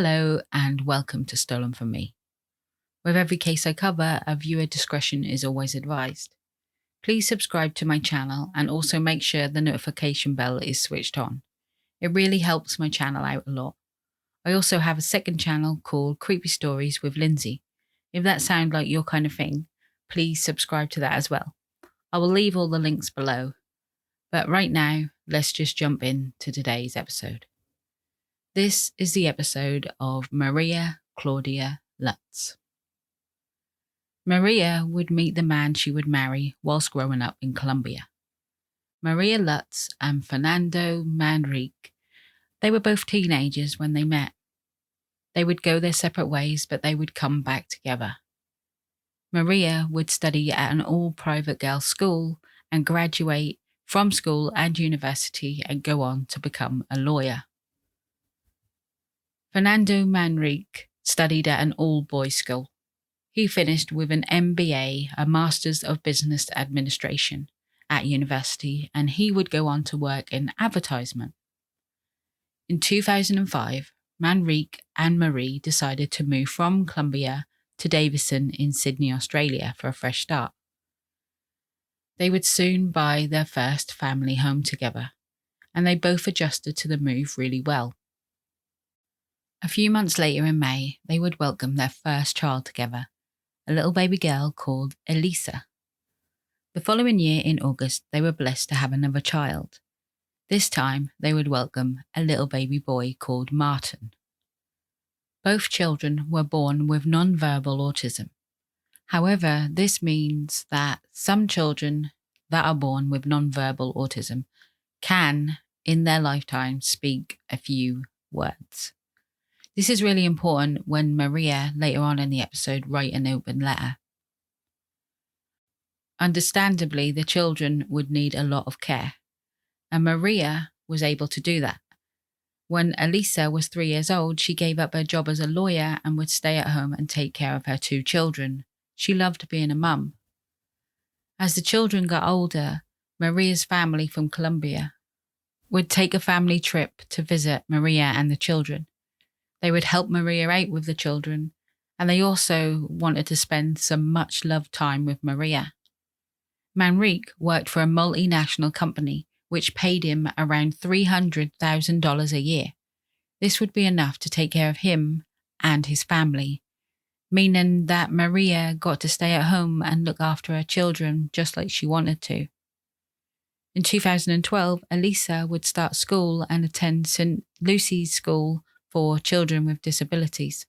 Hello and welcome to Stolen From Me. With every case I cover, a viewer discretion is always advised. Please subscribe to my channel and also make sure the notification bell is switched on. It really helps my channel out a lot. I also have a second channel called Creepy Stories with Lindsay. If that sounds like your kind of thing, please subscribe to that as well. I will leave all the links below. But right now, let's just jump into today's episode. This is the episode of Maria Claudia Lutz. Maria would meet the man she would marry whilst growing up in Colombia. Maria Lutz and Fernando Manrique, they were both teenagers when they met. They would go their separate ways, but they would come back together. Maria would study at an all-private girls' school and graduate from school and university and go on to become a lawyer. Fernando Manrique studied at an all-boys school. He finished with an MBA, a Master's of Business Administration, at university, and he would go on to work in advertisement. In 2005, Manrique and Marie decided to move from Colombia to Davison in Sydney, Australia for a fresh start. They would soon buy their first family home together, and they both adjusted to the move really well. A few months later in May, they would welcome their first child together, a little baby girl called Elisa. The following year in August, they were blessed to have another child. This time, they would welcome a little baby boy called Martin. Both children were born with non-verbal autism. However, this means that some children that are born with non-verbal autism can, in their lifetime, speak a few words. This is really important when Maria, later on in the episode, write an open letter. Understandably, the children would need a lot of care, and Maria was able to do that. When Elisa was 3 years old, she gave up her job as a lawyer and would stay at home and take care of her 2 children. She loved being a mum. As the children got older, Maria's family from Colombia would take a family trip to visit Maria and the children. They would help Maria out with the children, and they also wanted to spend some much-loved time with Maria. Manrique worked for a multinational company which paid him around $300,000 a year. This would be enough to take care of him and his family, meaning that Maria got to stay at home and look after her children just like she wanted to. In 2012, Elisa would start school and attend St. Lucy's School for children with disabilities.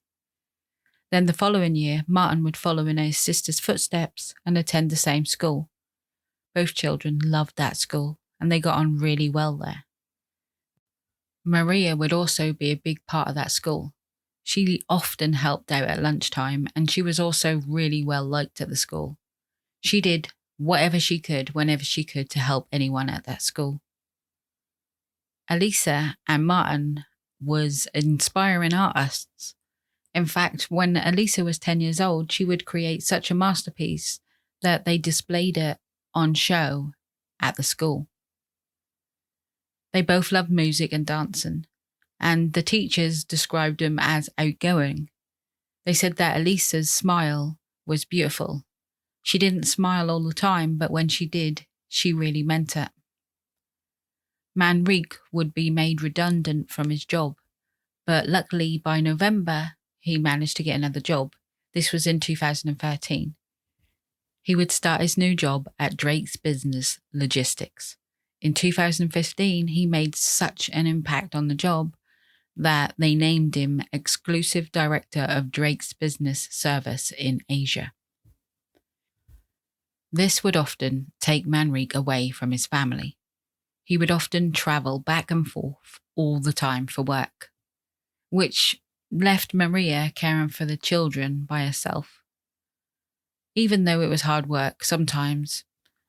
Then the following year, Martin would follow in his sister's footsteps and attend the same school. Both children loved that school, and they got on really well there. Maria would also be a big part of that school. She often helped out at lunchtime, and she was also really well liked at the school. She did whatever she could, whenever she could, to help anyone at that school. Elisa and Martin was inspiring artists. In fact, when Elisa was 10 years old, she would create such a masterpiece that they displayed it on show at the school. They both loved music and dancing, and the teachers described them as outgoing. They said that Elisa's smile was beautiful. She didn't smile all the time, but when she did, she really meant it. Manrique would be made redundant from his job, but luckily by November, he managed to get another job. This was in 2013. He would start his new job at Drake's Business Logistics. In 2015, he made such an impact on the job that they named him Exclusive Director of Drake's Business Service in Asia. This would often take Manrique away from his family. He would often travel back and forth all the time for work, which left Maria caring for the children by herself. Even though it was hard work sometimes,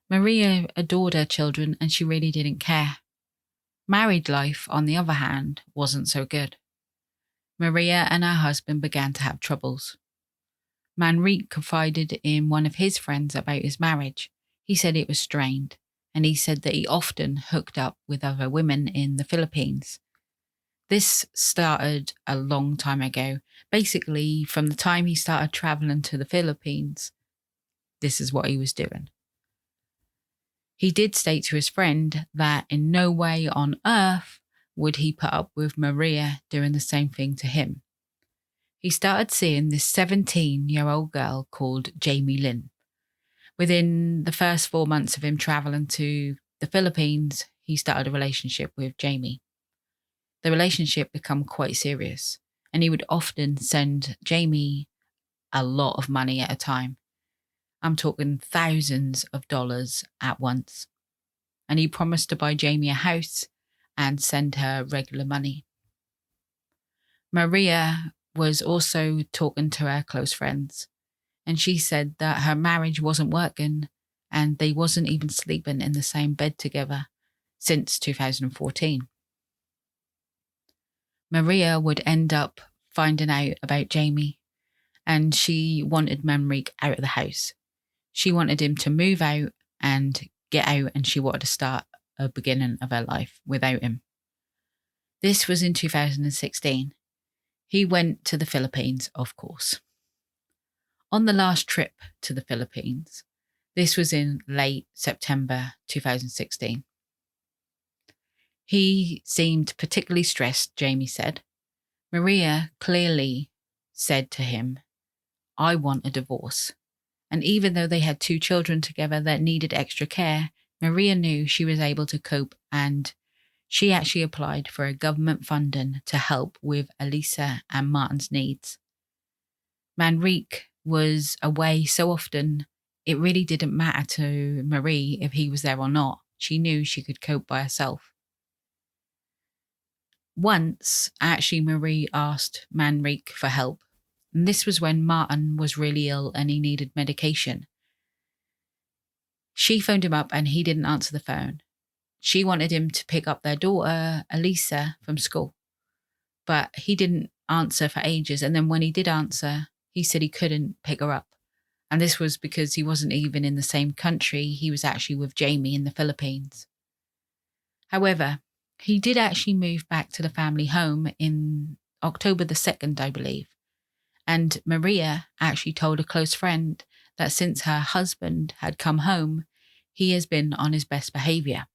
Maria adored her children and she really didn't care. Married life, on the other hand, wasn't so good. Maria and her husband began to have troubles. Manrique confided in one of his friends about his marriage. He said it was strained, and he said that he often hooked up with other women in the Philippines. This started a long time ago. Basically, from the time he started traveling to the Philippines, this is what he was doing. He did state to his friend that in no way on earth would he put up with Maria doing the same thing to him. He started seeing this 17-year-old girl called Jamie Lynn. Within the first 4 months of him traveling to the Philippines, he started a relationship with Jamie. The relationship became quite serious, and he would often send Jamie a lot of money at a time. I'm talking thousands of dollars at once. And he promised to buy Jamie a house and send her regular money. Maria was also talking to her close friends, and she said that her marriage wasn't working and they wasn't even sleeping in the same bed together since 2014. Maria would end up finding out about Jamie, and she wanted Manrique out of the house. She wanted him to move out and get out, and she wanted to start a beginning of her life without him. This was in 2016. He went to the Philippines, of course. On the last trip to the Philippines, this was in late September 2016. He seemed particularly stressed, Jamie said. Maria clearly said to him, "I want a divorce." And even though they had 2 children together that needed extra care, Maria knew she was able to cope, and she actually applied for a government funding to help with Elisa and Martin's needs. Manrique was away so often, it really didn't matter to Marie if he was there or not. She knew she could cope by herself. Once, actually, Marie asked Manrique for help. And this was when Martin was really ill and he needed medication. She phoned him up and he didn't answer the phone. She wanted him to pick up their daughter, Elisa, from school. But he didn't answer for ages. And then when he did answer, he said he couldn't pick her up. And this was because he wasn't even in the same country. He was actually with Jamie in the Philippines. However, he did actually move back to the family home in October the 2nd, I believe. And Maria actually told a close friend that since her husband had come home, he has been on his best behaviour.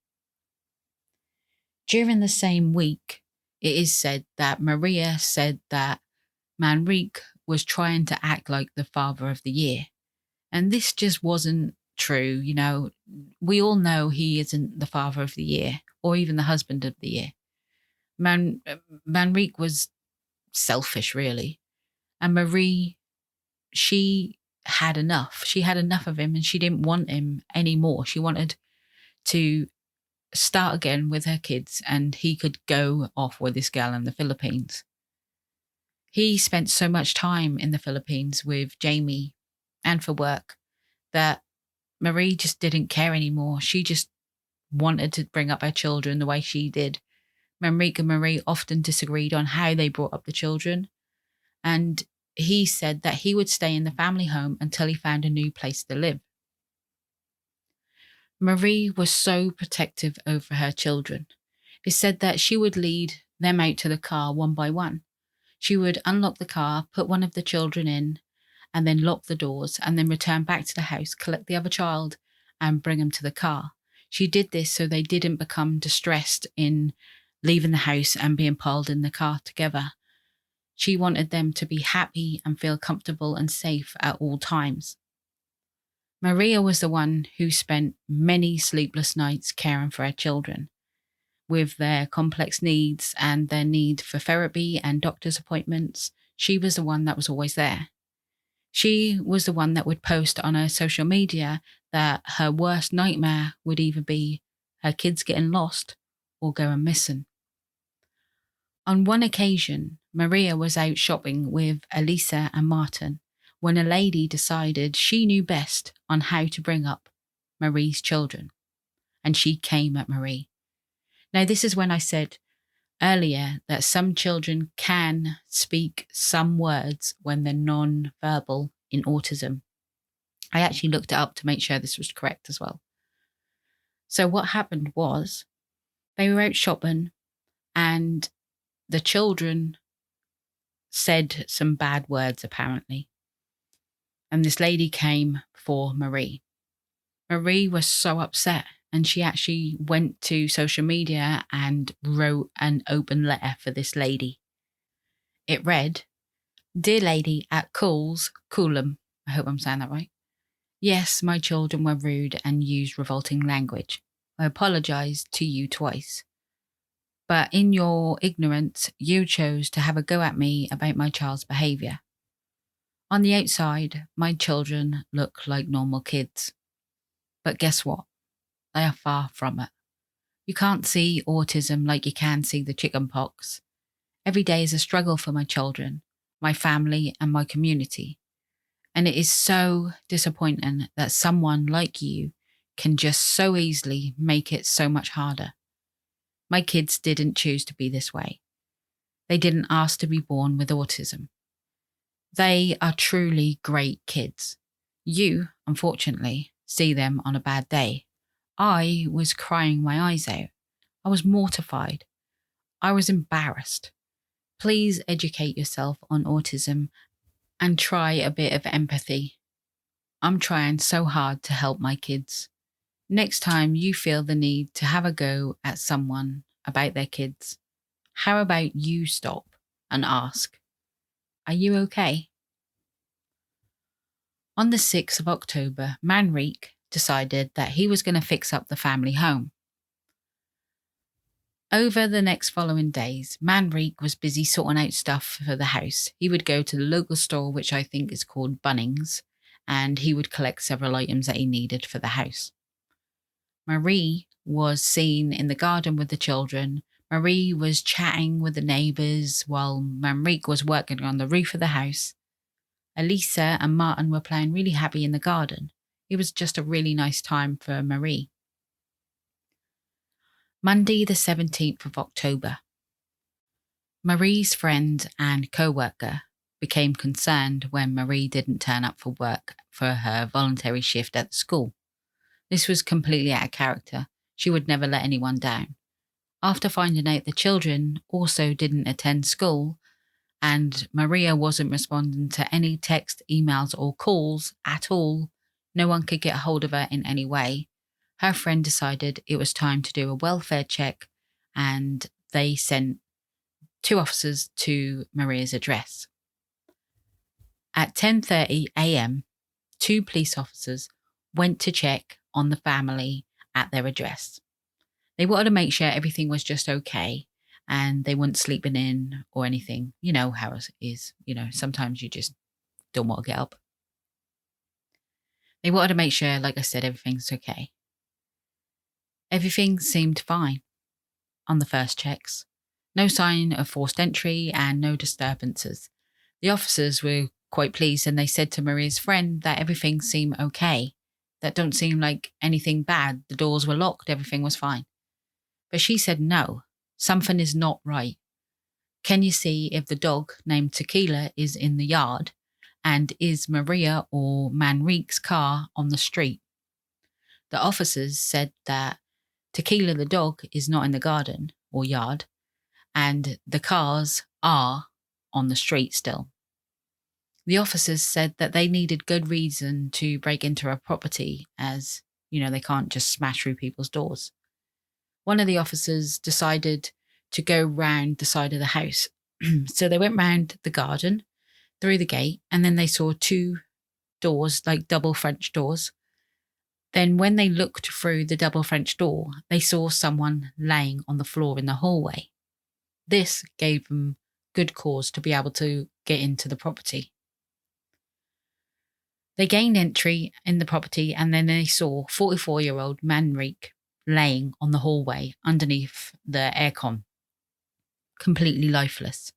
During the same week, it is said that Maria said that Manrique was trying to act like the father of the year. And this just wasn't true. You know, we all know he isn't the father of the year or even the husband of the year. Manrique was selfish, really. And Marie, she had enough. She had enough of him and she didn't want him anymore. She wanted to start again with her kids and he could go off with this girl in the Philippines. He spent so much time in the Philippines with Jamie and for work that Marie just didn't care anymore. She just wanted to bring up her children the way she did. Manrique and Marie often disagreed on how they brought up the children. And he said that he would stay in the family home until he found a new place to live. Marie was so protective over her children. It said that she would lead them out to the car one by one. She would unlock the car, put one of the children in, and then lock the doors, and then return back to the house, collect the other child, and bring them to the car. She did this so they didn't become distressed in leaving the house and being piled in the car together. She wanted them to be happy and feel comfortable and safe at all times. Maria was the one who spent many sleepless nights caring for her children, with their complex needs and their need for therapy and doctor's appointments. She was the one that was always there. She was the one that would post on her social media that her worst nightmare would either be her kids getting lost or going missing. On one occasion, Maria was out shopping with Elisa and Martin when a lady decided she knew best on how to bring up Marie's children, and she came at Marie. Now, this is when I said earlier that some children can speak some words when they're non-verbal in autism. I actually looked it up to make sure this was correct as well. So what happened was they were out shopping and the children said some bad words, apparently. And this lady came for Marie. Marie was so upset, and she actually went to social media and wrote an open letter for this lady. It read, "Dear lady at Coolum, I hope I'm saying that right. Yes, my children were rude and used revolting language. I apologise to you twice. But in your ignorance, you chose to have a go at me about my child's behaviour. On the outside, my children look like normal kids. But guess what? They are far from it. You can't see autism like you can see the chicken pox. Every day is a struggle for my children, my family, and my community. And it is so disappointing that someone like you can just so easily make it so much harder. My kids didn't choose to be this way. They didn't ask to be born with autism. They are truly great kids. You, unfortunately, see them on a bad day. I was crying my eyes out. I was mortified. I was embarrassed. Please educate yourself on autism and try a bit of empathy. I'm trying so hard to help my kids. Next time you feel the need to have a go at someone about their kids, how about you stop and ask, are you okay?" On the 6th of October, Manrique decided that he was going to fix up the family home. Over the next following days, Manrique was busy sorting out stuff for the house. He would go to the local store, which I think is called Bunnings, and he would collect several items that he needed for the house. Marie was seen in the garden with the children. Marie was chatting with the neighbours while Manrique was working on the roof of the house. Elisa and Martin were playing really happy in the garden. It was just a really nice time for Marie. Monday the 17th of October. Marie's friend and co-worker became concerned when Marie didn't turn up for work for her voluntary shift at the school. This was completely out of character. She would never let anyone down. After finding out the children also didn't attend school and Maria wasn't responding to any text, emails or calls at all, no one could get a hold of her in any way, her friend decided it was time to do a welfare check, and they sent 2 officers to Maria's address. At 10:30 a.m, 2 police officers went to check on the family at their address. They wanted to make sure everything was just okay and they weren't sleeping in or anything. You know how it is. Sometimes you just don't want to get up. They wanted to make sure, like I said, everything's okay. Everything seemed fine on the first checks. No sign of forced entry and no disturbances. The officers were quite pleased and they said to Maria's friend that everything seemed okay. That don't seem like anything bad. The doors were locked, everything was fine. But she said no, something is not right. Can you see if the dog named Tequila is in the yard? And is Maria or Manrique's car on the street? The officers said that Tequila the dog is not in the garden or yard, and the cars are on the street still. The officers said that they needed good reason to break into a property as, they can't just smash through people's doors. One of the officers decided to go round the side of the house. So they went round the garden, through the gate, and then they saw 2 doors, like double French doors. Then when they looked through the double French door, they saw someone laying on the floor in the hallway. This gave them good cause to be able to get into the property. They gained entry in the property and then they saw 44-year-old Manrique laying on the hallway underneath the aircon, completely lifeless.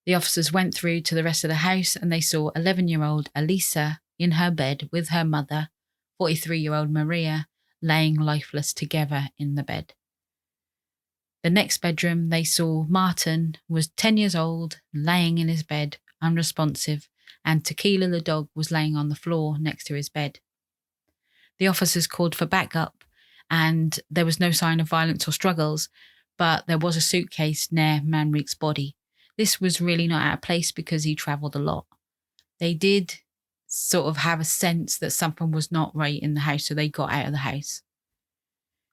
The officers went through to the rest of the house and they saw 11-year-old Elisa in her bed with her mother, 43-year-old Maria, laying lifeless together in the bed. The next bedroom they saw Martin was 10 years old, laying in his bed, unresponsive, and Tequila the dog was laying on the floor next to his bed. The officers called for backup and there was no sign of violence or struggles, but there was a suitcase near Manrique's body. This was really not out of place because he travelled a lot. They did sort of have a sense that something was not right in the house, so they got out of the house.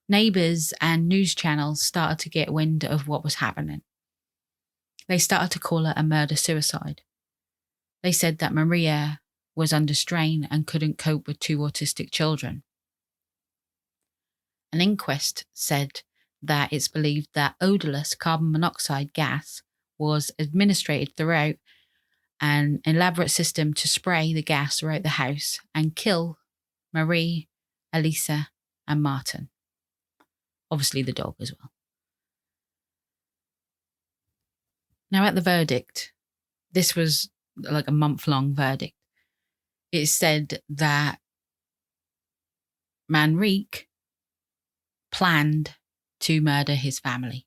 Neighbours and news channels started to get wind of what was happening. They started to call it a murder-suicide. They said that Maria was under strain and couldn't cope with 2 autistic children. An inquest said that it's believed that odorless carbon monoxide gas was administered throughout an elaborate system to spray the gas throughout the house and kill Marie, Elisa, and Martin. Obviously the dog as well. Now at the verdict, this was like a month-long verdict. It said that Manrique planned to murder his family.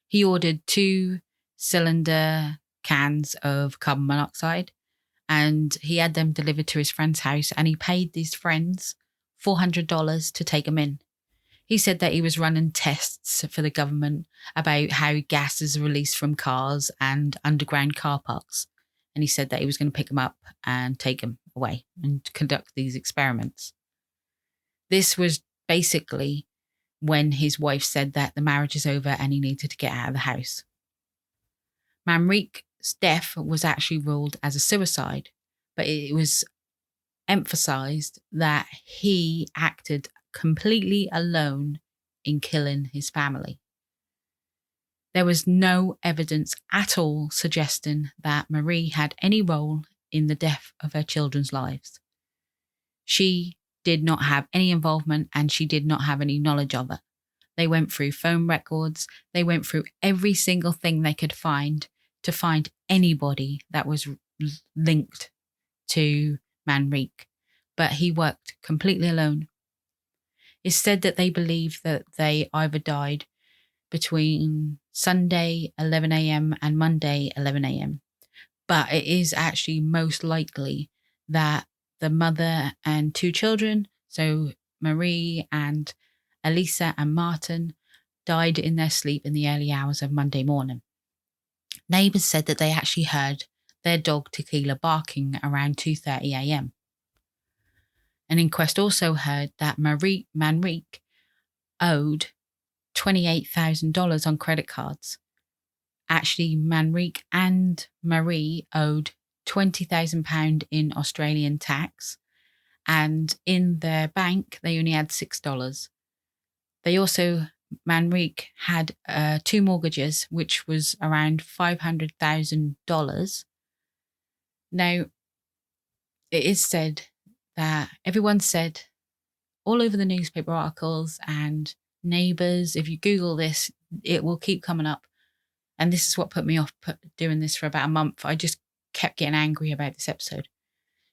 He ordered 2-cylinder cans of carbon monoxide and he had them delivered to his friend's house, and he paid these friends $400 to take them in. He said that he was running tests for the government about how gas is released from cars and underground car parks. And he said that he was going to pick them up and take them away and conduct these experiments. This was basically when his wife said that the marriage is over and he needed to get out of the house. Manrique's death was actually ruled as a suicide, but it was emphasized that he acted completely alone in killing his family. There was no evidence at all suggesting that Marie had any role in the death of her children's lives. She did not have any involvement and she did not have any knowledge of it. They went through phone records. They went through every single thing they could find to find anybody that was linked to Manrique, but he worked completely alone. It's said that they believe that they either died between Sunday 11 a.m. and Monday 11 a.m. But it is actually most likely that the mother and 2 children, so Marie and Elisa and Martin, died in their sleep in the early hours of Monday morning. Neighbours said that they actually heard their dog Tequila barking around 2:30 a.m. An inquest also heard that Manrique owed $28,000 on credit cards. Actually, Manrique and Marie owed £20,000 in Australian tax, and in their bank they only had $6. They also, Manrique had 2 mortgages, which was around $500,000. Now, it is said that everyone said all over the newspaper articles and neighbours, if you Google this, it will keep coming up. And this is what put me off doing this for about a month. I just kept getting angry about this episode.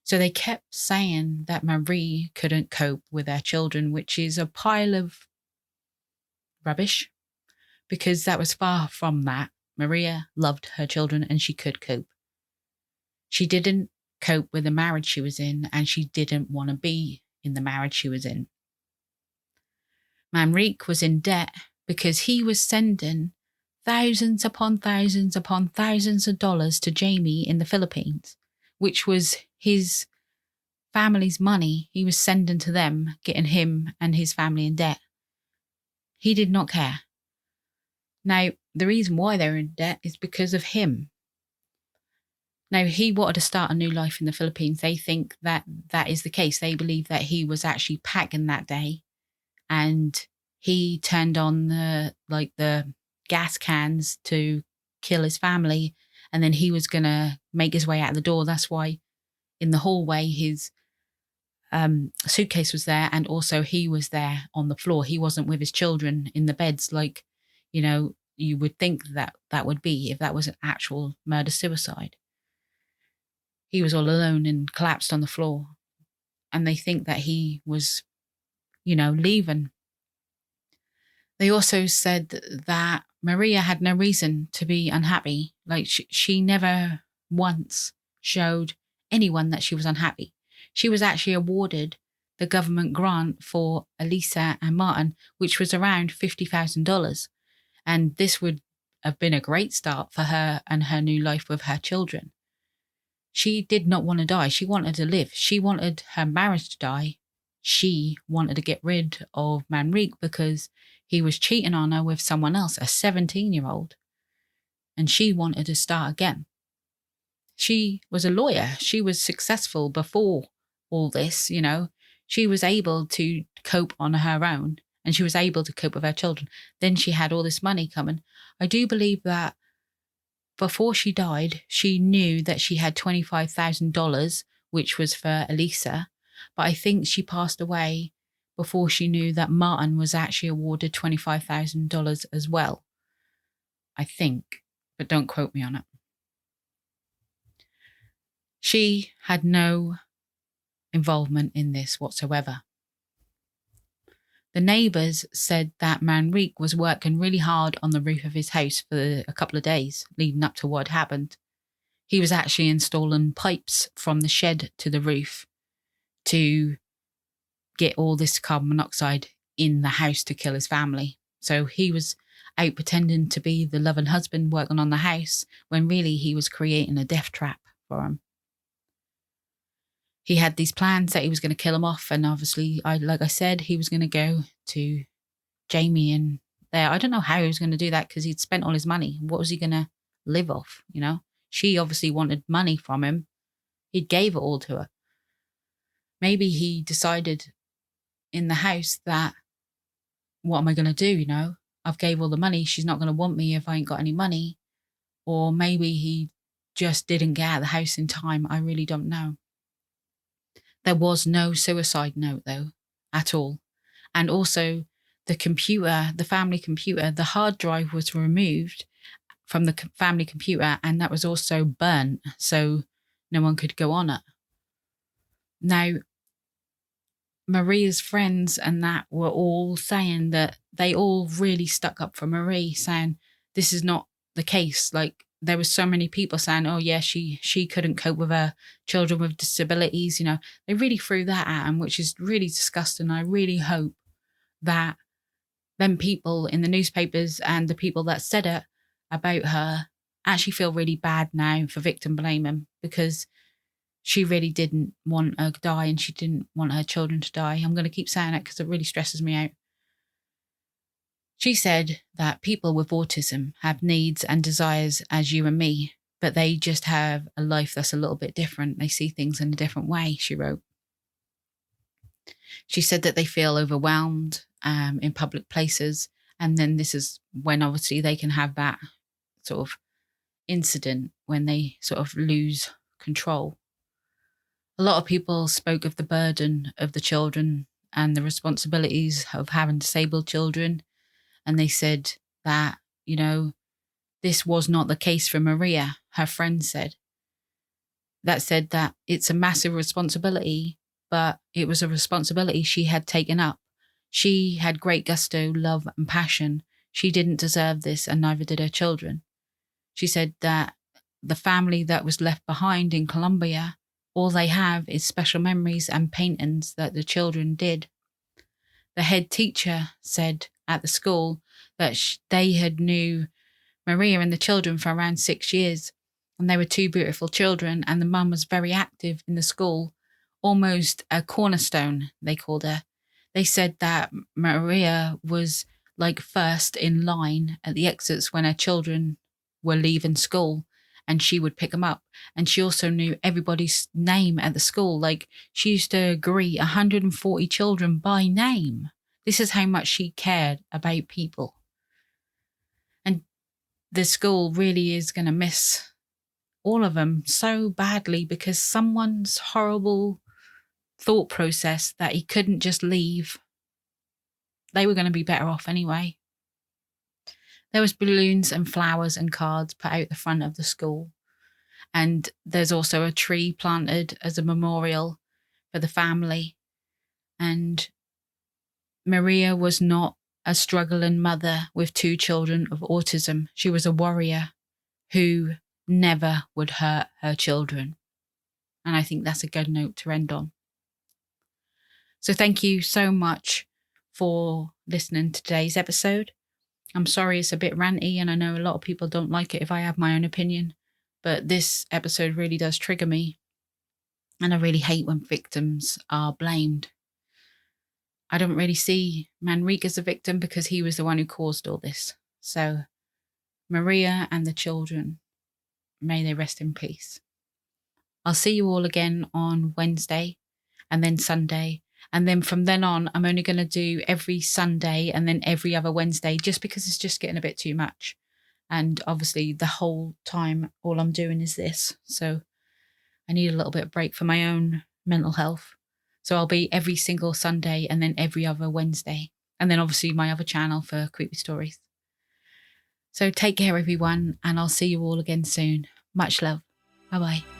So they kept saying that Marie couldn't cope with her children, which is a pile of rubbish, because that was far from that. Maria loved her children and she could cope. She didn't cope with the marriage she was in, and she didn't want to be in the marriage she was in. Manrique was in debt because he was sending thousands upon thousands upon thousands of dollars to Jamie in the Philippines, which was his family's money he was sending to them, getting him and his family in debt. He did not care. Now, the reason why they were in debt is because of him. Now, he wanted to start a new life in the Philippines. They think that that is the case. They believe that he was actually packing that day and he turned on the gas cans to kill his family, and then he was going to make his way out the door. That's why in the hallway his suitcase was there, and also he was there on the floor. He wasn't with his children in the beds like, you would think that would be if that was an actual murder-suicide. He was all alone and collapsed on the floor. And they think that he was, leaving. They also said that Maria had no reason to be unhappy. Like she never once showed anyone that she was unhappy. She was actually awarded the government grant for Elisa and Martin, which was around $50,000. And this would have been a great start for her and her new life with her children. She did not want to die. She wanted to live. She wanted her marriage to die. She wanted to get rid of Manrique because he was cheating on her with someone else, a 17-year-old. And she wanted to start again. She was a lawyer. She was successful before all this, you know. She was able to cope on her own, and she was able to cope with her children. Then she had all this money coming. I do believe that before she died, she knew that she had $25,000, which was for Elisa. But I think she passed away before she knew that Martin was actually awarded $25,000 as well. I think, but don't quote me on it. She had no involvement in this whatsoever. The neighbours said that Manrique was working really hard on the roof of his house for a couple of days leading up to what happened. He was actually installing pipes from the shed to the roof to get all this carbon monoxide in the house to kill his family. So he was out pretending to be the loving husband working on the house when really he was creating a death trap for him. He had these plans that he was going to kill him off, and obviously, like I said, he was going to go to Jamie and there. I don't know how he was going to do that because he'd spent all his money. What was he going to live off, you know? She obviously wanted money from him. He gave it all to her. Maybe he decided in the house that, what am I going to do, you know? I've gave all the money. She's not going to want me if I ain't got any money. Or maybe he just didn't get out of the house in time. I really don't know. There was no suicide note, though, at all. And also, the computer, the family computer, the hard drive was removed from the family computer, and that was also burnt, so no one could go on it. Now, Maria's friends and that were all saying that they all really stuck up for Marie, saying this is not the case. Like, there were so many people saying, oh yeah, she couldn't cope with her children with disabilities, you know. They really threw that at him, which is really disgusting. I really hope that them people in the newspapers and the people that said it about her actually feel really bad now for victim blaming, because she really didn't want her to die and she didn't want her children to die. I'm going to keep saying it because it really stresses me out. She said that people with autism have needs and desires as you and me, but they just have a life that's a little bit different. They see things in a different way, she wrote. She said that they feel overwhelmed in public places, and then this is when obviously they can have that sort of incident when they sort of lose control. A lot of people spoke of the burden of the children and the responsibilities of having disabled children. And they said that, you know, this was not the case for Maria, her friend said. That said that it's a massive responsibility, but it was a responsibility she had taken up. She had great gusto, love and passion. She didn't deserve this, and neither did her children. She said that the family that was left behind in Colombia, all they have is special memories and paintings that the children did. The head teacher said at the school that they had knew Maria and the children for around 6 years, and they were two beautiful children, and the mum was very active in the school, almost a cornerstone, they called her. They said that Maria was like first in line at the exits when her children were leaving school, and she would pick them up. And she also knew everybody's name at the school. Like, she used to greet 140 children by name. This is how much she cared about people. And the school really is going to miss all of them so badly because someone's horrible thought process that he couldn't just leave. They were going to be better off anyway. There was balloons and flowers and cards put out the front of the school. And there's also a tree planted as a memorial for the family. And Maria was not a struggling mother with 2 children of autism. She was a warrior who never would hurt her children. And I think that's a good note to end on. So thank you so much for listening to today's episode. I'm sorry it's a bit ranty, and I know a lot of people don't like it if I have my own opinion, but this episode really does trigger me. And I really hate when victims are blamed. I don't really see Manrique as a victim because he was the one who caused all this. So, Maria and the children, may they rest in peace. I'll see you all again on Wednesday and then Sunday. And then from then on, I'm only going to do every Sunday and then every other Wednesday, just because it's just getting a bit too much. And obviously the whole time, all I'm doing is this. So I need a little bit of break for my own mental health. So I'll be every single Sunday and then every other Wednesday. And then obviously my other channel for creepy stories. So take care, everyone, and I'll see you all again soon. Much love. Bye-bye.